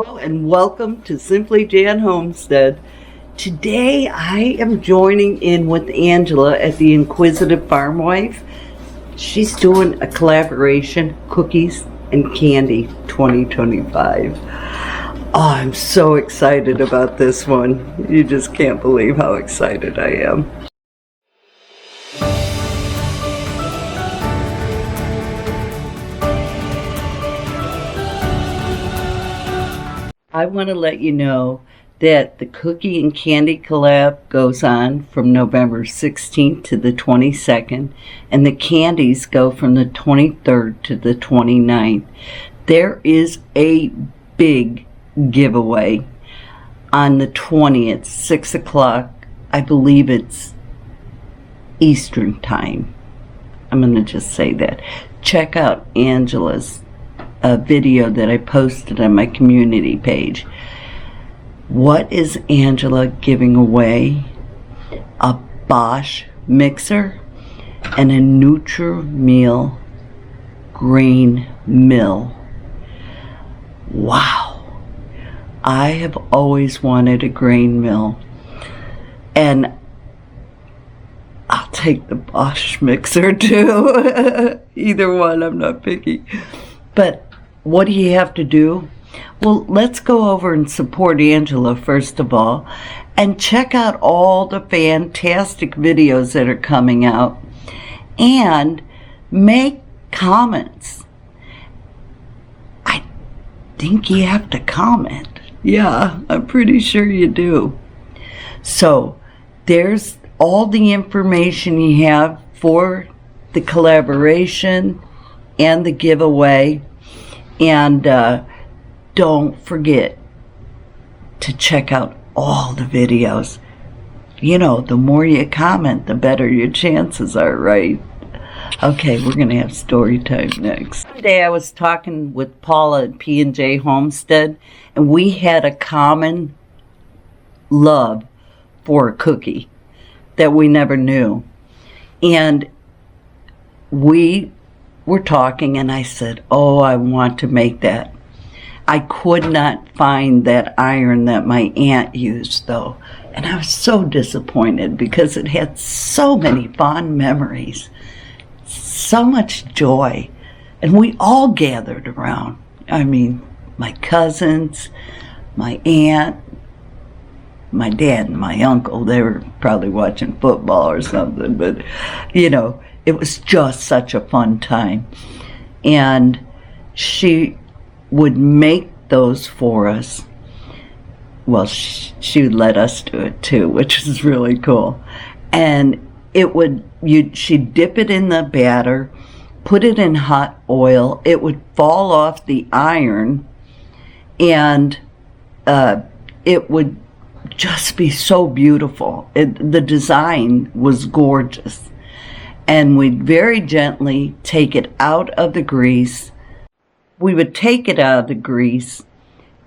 Hello and welcome to Simply Jan Homestead. Today I am joining in with Angela at the Inquisitive Farmwife. She's doing a collaboration, Cookies and Candy 2025. Oh, I'm so excited about this one. You just can't believe how excited I am. I want to let you know that the Cookie and Candy Collab goes on from November 16th to the 22nd, and the candies go from the 23rd to the 29th. There is a big giveaway on the 20th, 6 o'clock. I believe it's Eastern Time. I'm going to just say that. Check out Angela's a video that I posted on my community page. What is Angela giving away? A Bosch mixer and a Nutri-Meal grain mill. Wow. I have always wanted a grain mill, and I'll take the Bosch mixer too. Either one, I'm not picky. But what do you have to do? Well, let's go over and support Angela first of all, and check out all the fantastic videos that are coming out, and make comments. I think you have to comment. Yeah, I'm pretty sure you do. So there's all the information you have for the collaboration and the giveaway. And don't forget to check out all the videos. You know, the more you comment, the better your chances are, right? Okay, we're going to have story time next. Today I was talking with Paula at Jan Homestead, and we had a common love for a cookie that we never knew. And we were talking, and I said, oh, I want to make that. I could not find that iron that my aunt used, though, and I was so disappointed because it had so many fond memories, so much joy, and we all gathered around. I mean, my cousins, my aunt, my dad, and my uncle. They were probably watching football or something, but you know, it was just such a fun time. And she would make those for us. Well, she would let us do it too, which was really cool. And it would, she'd dip it in the batter, put it in hot oil. It would fall off the iron, and it would just be so beautiful. The design was gorgeous. And we'd very gently take it out of the grease. We would take it out of the grease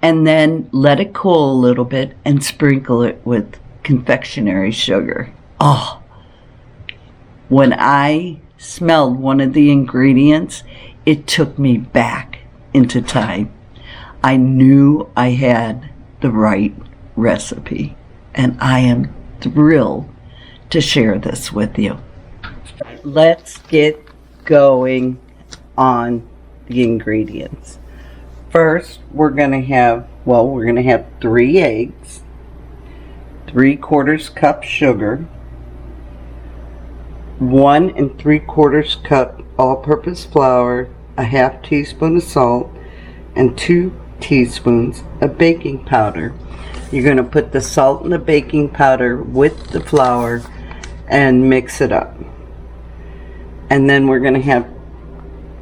and then let it cool a little bit and sprinkle it with confectionery sugar. Oh, when I smelled one of the ingredients, it took me back into time. I knew I had the right recipe, and I am thrilled to share this with you. Let's get going on the ingredients. First, we're going to have 3 eggs, 3/4 cup sugar, 1 3/4 cup all-purpose flour, a half teaspoon of salt, and 2 teaspoons of baking powder. You're going to put the salt and the baking powder with the flour and mix it up. And then we're going to have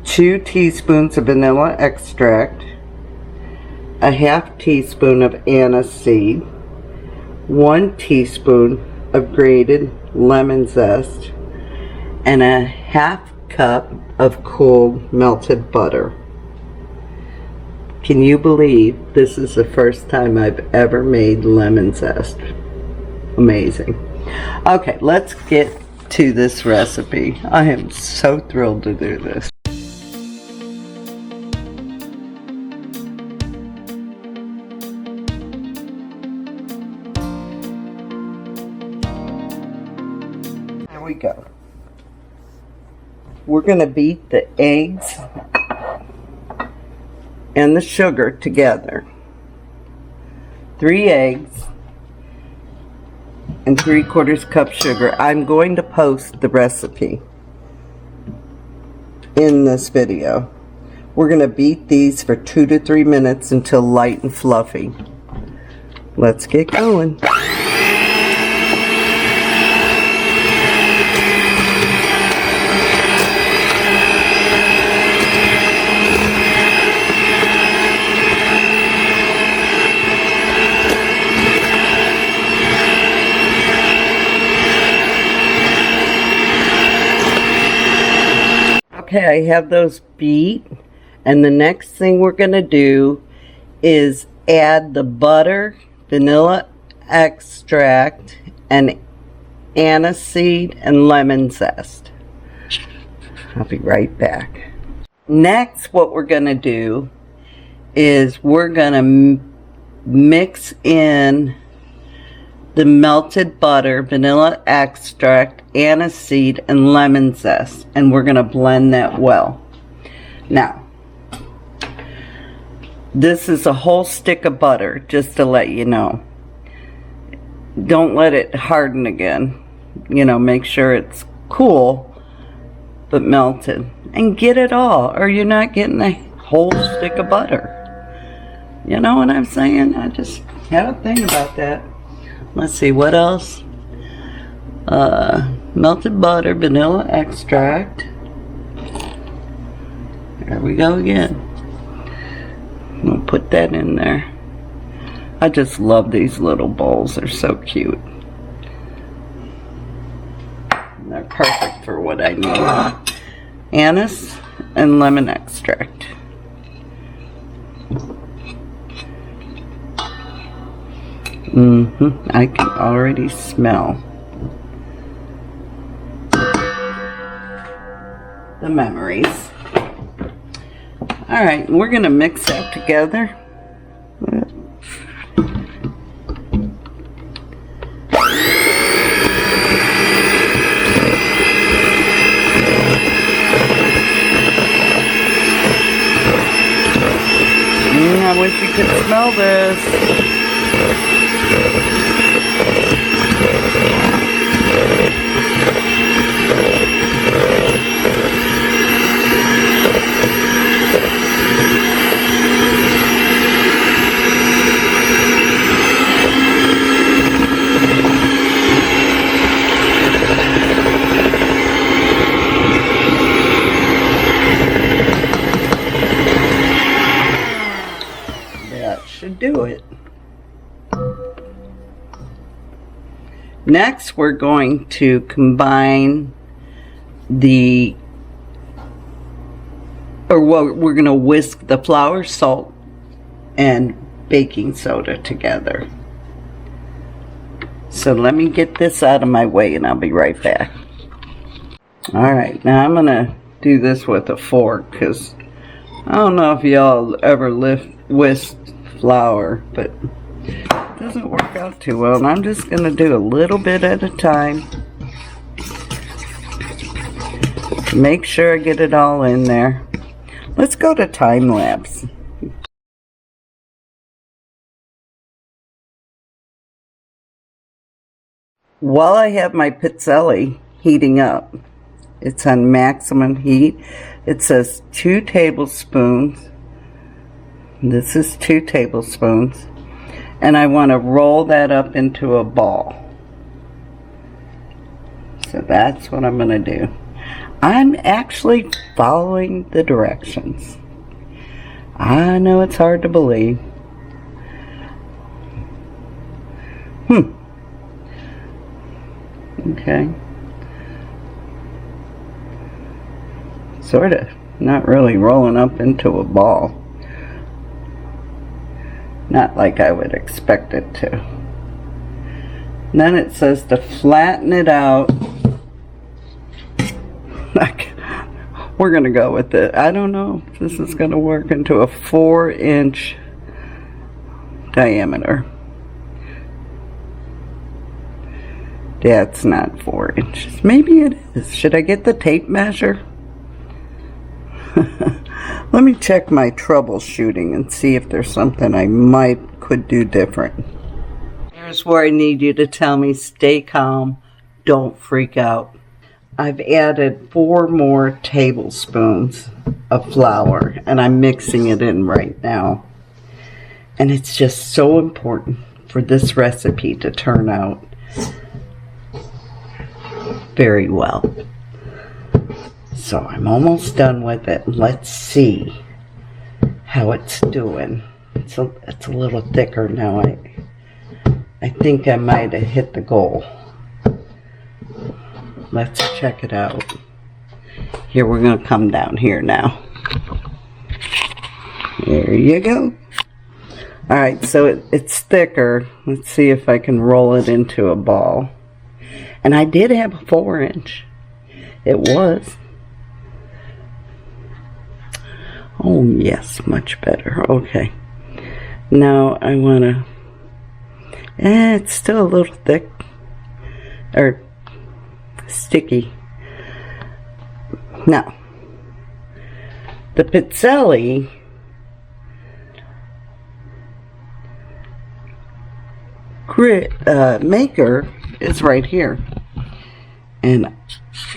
2 teaspoons of vanilla extract, a half teaspoon of anise seed, 1 teaspoon of grated lemon zest, and a half cup of cooled melted butter. Can you believe this is the first time I've ever made lemon zest? Amazing. Okay, let's get to this recipe. I am so thrilled to do this. go. We're going to beat the eggs and the sugar together. 3 eggs and 3/4 cup sugar. I'm going to post the recipe in this video. We're going to beat these for 2 to 3 minutes until light and fluffy. Let's get going. Okay, I have those beat, and the next thing we're going to do is add the butter, vanilla extract, and aniseed and lemon zest. I'll be right back. Next, what we're going to do is we're going to mix in the melted butter, vanilla extract, aniseed, and lemon zest, and we're going to blend that well. Now, this is a whole stick of butter, just to let you know. Don't let it harden again. You know, make sure it's cool but melted, and get it all, or you're not getting a whole stick of butter. You know what I'm saying? I just had a thing about that. Let's see, what else? Melted butter, vanilla extract. There we go again. We'll put that in there. I just love these little bowls. They're so cute. They're perfect for what I need. Anise and lemon extract. I can already smell the memories. Alright, we're going to mix that together. I wish you could smell this. That should do it. Next, we're going to combine we're going to whisk the flour, salt, and baking soda together. So let me get this out of my way and I'll be right back. Alright, now I'm going to do this with a fork because I don't know if y'all ever whisked flour, but it doesn't work out too well, and I'm just going to do a little bit at a time. Make sure I get it all in there. Let's go to time lapse. While I have my pizzelle heating up, it's on maximum heat. It says 2 tablespoons. This is 2 tablespoons. And I want to roll that up into a ball. So that's what I'm going to do. I'm actually following the directions. I know it's hard to believe. Okay. Sort of. Not really rolling up into a ball. Not like I would expect it to. And then it says to flatten it out. We're going to go with it. I don't know if this is going to work into a 4-inch diameter. That's not 4 inches. Maybe it is. Should I get the tape measure? Let me check my troubleshooting and see if there's something I could do different. Here's where I need you to tell me, stay calm, don't freak out. I've added 4 more tablespoons of flour, and I'm mixing it in right now. And it's just so important for this recipe to turn out very well. So I'm almost done with it. Let's see how it's doing. It's a little thicker now. I think I might have hit the goal. Let's check it out. Here, we're going to come down here now. There you go. Alright, so it's thicker. Let's see if I can roll it into a ball. And I did have a 4 inch. It was. Oh yes, much better. Okay. Now I want to... it's still a little thick. Or sticky. Now, the pizzelle maker is right here. And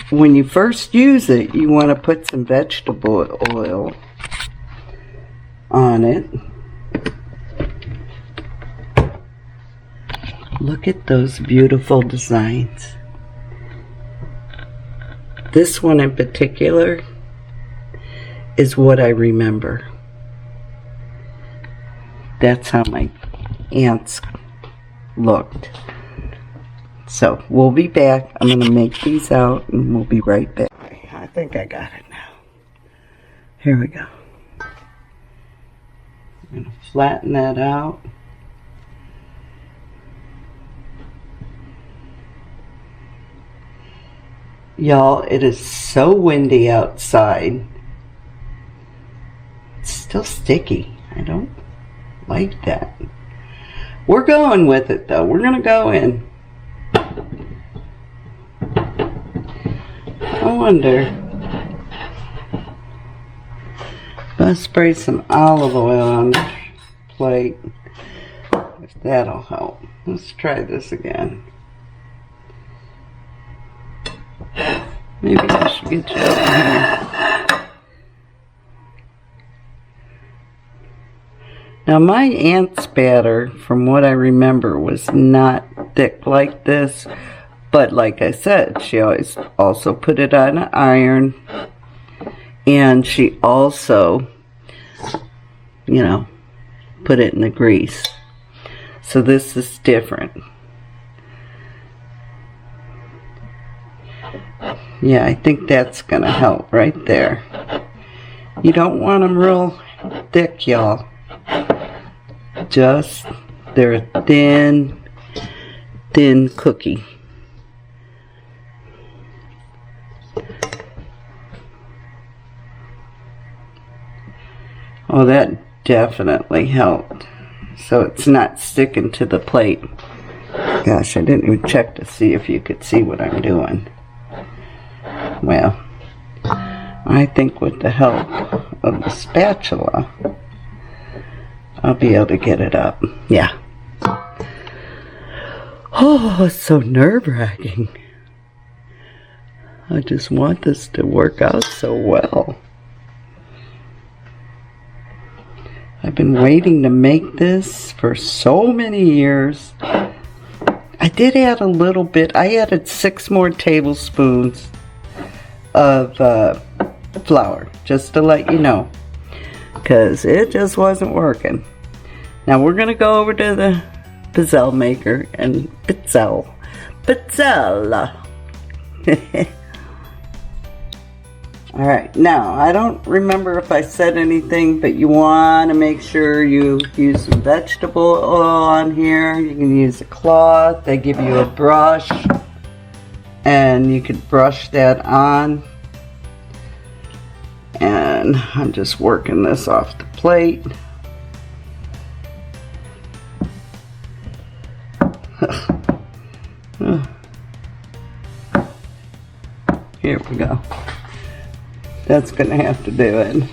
when you first use it, you want to put some vegetable oil on it. Look at those beautiful designs. This one in particular is what I remember. That's how my aunts looked. So we'll be back. I'm going to make these out and we'll be right back. I think I got it now. Here we go. I'm going to flatten that out. Y'all, it is so windy outside. It's still sticky. I don't like that. We're going with it though. We're going to go in. I wonder if I spray some olive oil on the plate, if that'll help. Let's try this again. Maybe I should get you over here. Now my aunt's batter, from what I remember, was not thick like this. But like I said, she always also put it on an iron. And she also, you know, put it in the grease. So this is different. Yeah, I think that's going to help right there. You don't want them real thick, y'all. Just, they're a thin cookie. Oh, that definitely helped. So it's not sticking to the plate. Gosh, I didn't even check to see if you could see what I'm doing. Well, I think with the help of the spatula, I'll be able to get it up. Yeah. Oh, it's so nerve-wracking. I just want this to work out so well. I've been waiting to make this for so many years. I did add a little bit. I added 6 more tablespoons of flour, just to let you know, because it just wasn't working. Now we're going to go over to the pizzelle maker and pizzelle. Alright, now I don't remember if I said anything, but you want to make sure you use some vegetable oil on here. You can use a cloth. They give you a brush and you could brush that on. And I'm just working this off the plate. Here we go. That's gonna have to do it.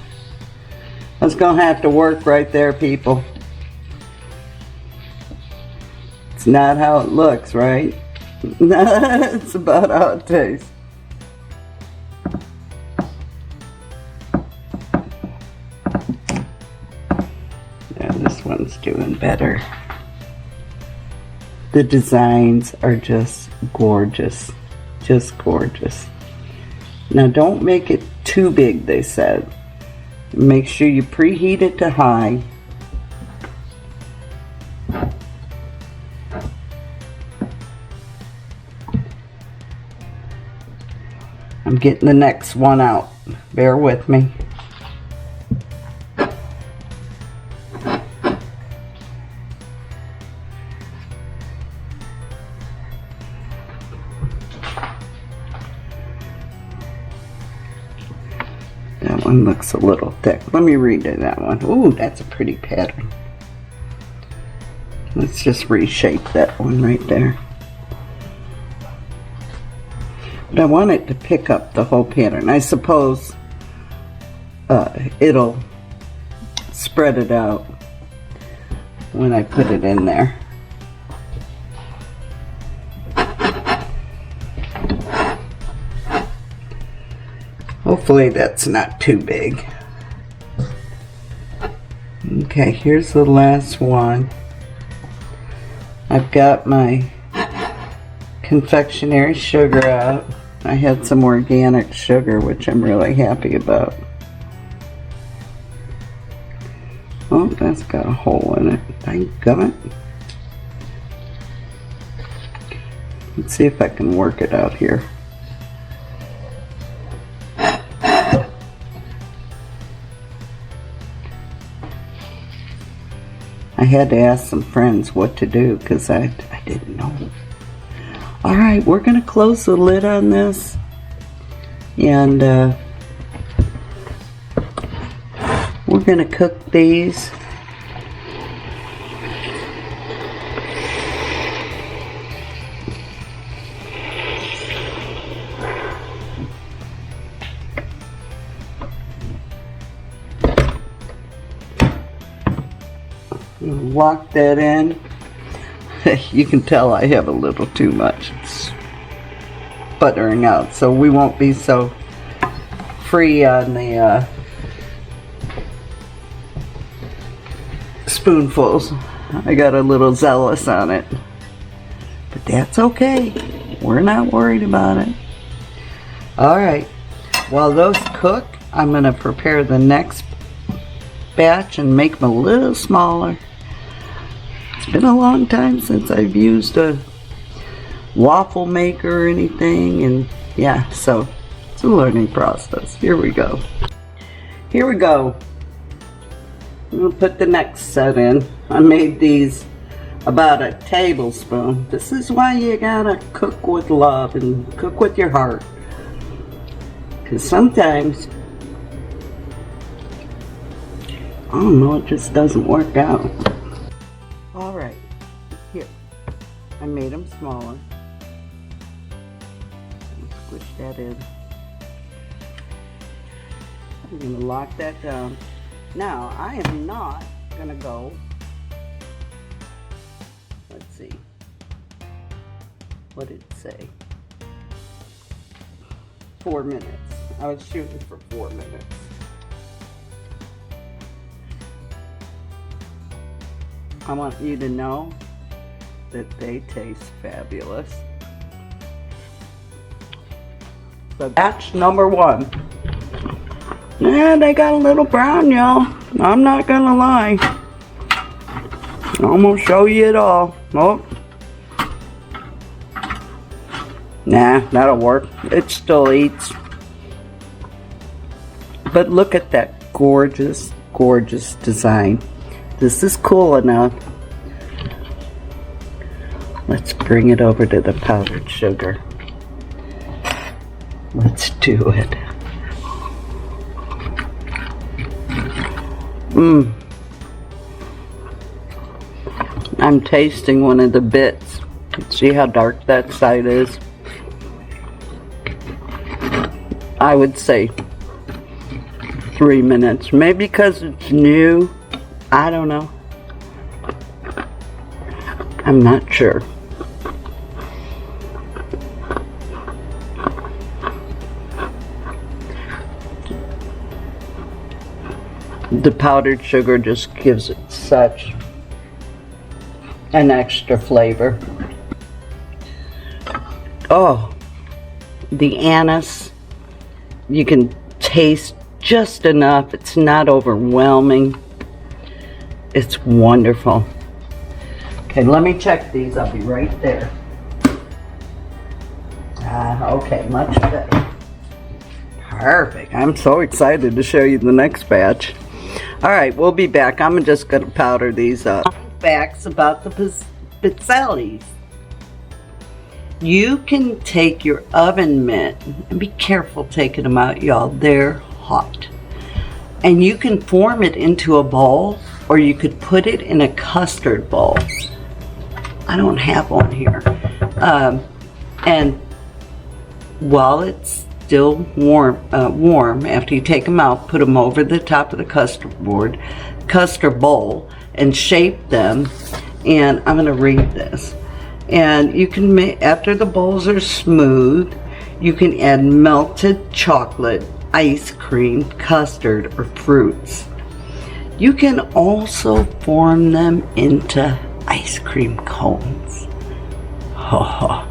That's gonna have to work right there, people. It's not how it looks, right? It's about how it tastes. Yeah, this one's doing better. The designs are just gorgeous. Just gorgeous. Now don't make it too big, they said. Make sure you preheat it to high. I'm getting the next one out. Bear with me. That one looks a little thick. Let me redo that one. Ooh, that's a pretty pattern. Let's just reshape that one right there. But I want it to pick up the whole pattern. I suppose it'll spread it out when I put it in there. Hopefully that's not too big. Okay, here's the last one. I've got my confectionery sugar out. I had some organic sugar, which I'm really happy about. Oh, that's got a hole in it. Thank God. Let's see if I can work it out here. I had to ask some friends what to do because I didn't know. Alright, we're going to close the lid on this and we're going to cook these. Lock that in. You can tell I have a little too much. It's buttering out, so we won't be so free on the spoonfuls. I got a little zealous on it, but that's okay. We're not worried about it. Alright, while those cook, I'm going to prepare the next batch and make them a little smaller. It's been a long time since I've used a waffle maker or anything, and yeah, so it's a learning process. Here we go. Here we go. I'm going to put the next set in. I made these about a tablespoon. This is why you gotta cook with love and cook with your heart. Because sometimes, I don't know, it just doesn't work out. Alright, here, I made them smaller. Squish that in. I'm going to lock that down. Now, I am not going to go, let's see, what did it say? 4 minutes. I was shooting for 4 minutes. I want you to know that they taste fabulous. So batch number 1. Yeah, they got a little brown, y'all. I'm not gonna lie. I'm gonna show you it all. Oh. Nah, that'll work. It still eats. But look at that gorgeous, gorgeous design. This is cool enough. Let's bring it over to the powdered sugar. Let's do it. I'm tasting one of the bits. See how dark that side is? I would say 3 minutes. Maybe because it's new. I don't know. I'm not sure. The powdered sugar just gives it such an extra flavor. Oh, the anise, you can taste just enough. It's not overwhelming. It's wonderful. Okay, let me check these. I'll be right there. Okay, much better. Perfect. I'm so excited to show you the next batch. All right, we'll be back. I'm just going to powder these up. Facts about the pizzellis. You can take your oven mitt, and be careful taking them out, y'all. They're hot. And you can form it into a ball, or you could put it in a custard bowl. I don't have one here. And while it's still warm after you take them out, put them over the top of the custard bowl, and shape them. And I'm going to read this. And you can make, after the bowls are smooth, you can add melted chocolate, ice cream, custard, or fruits. You can also form them into ice cream cones. Oh,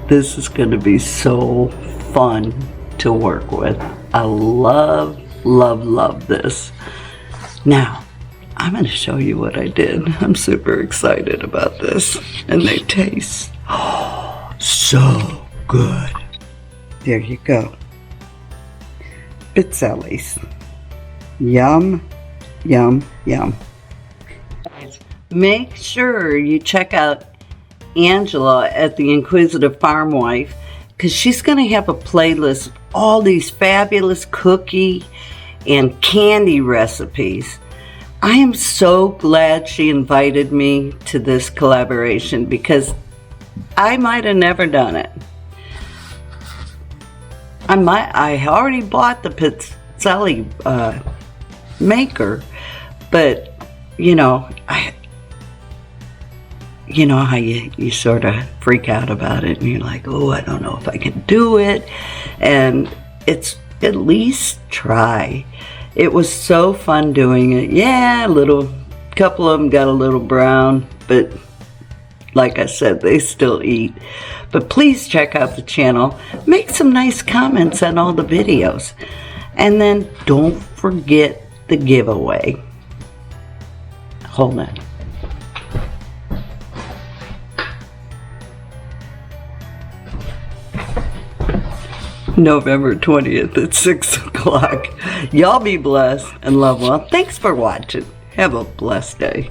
this is going to be so fun to work with. I love, love, love this. Now, I'm going to show you what I did. I'm super excited about this. And they taste so good. There you go. Pizzellis. Yum, yum, yum. Make sure you check out Angela at the Inquisitive Farmwife, because she's going to have a playlist of all these fabulous cookie and candy recipes. I am so glad she invited me to this collaboration, because I might have never done it. I already bought the pizzelli maker, but you know how you sort of freak out about it, and you're like, oh, I don't know if I can do it, and it's at least try. It was so fun doing it. Yeah, couple of them got a little brown, but like I said, they still eat. But please check out the channel. Make some nice comments on all the videos. And then don't forget the giveaway. Hold on. November 20th at 6 o'clock. Y'all be blessed and love well. Thanks for watching. Have a blessed day.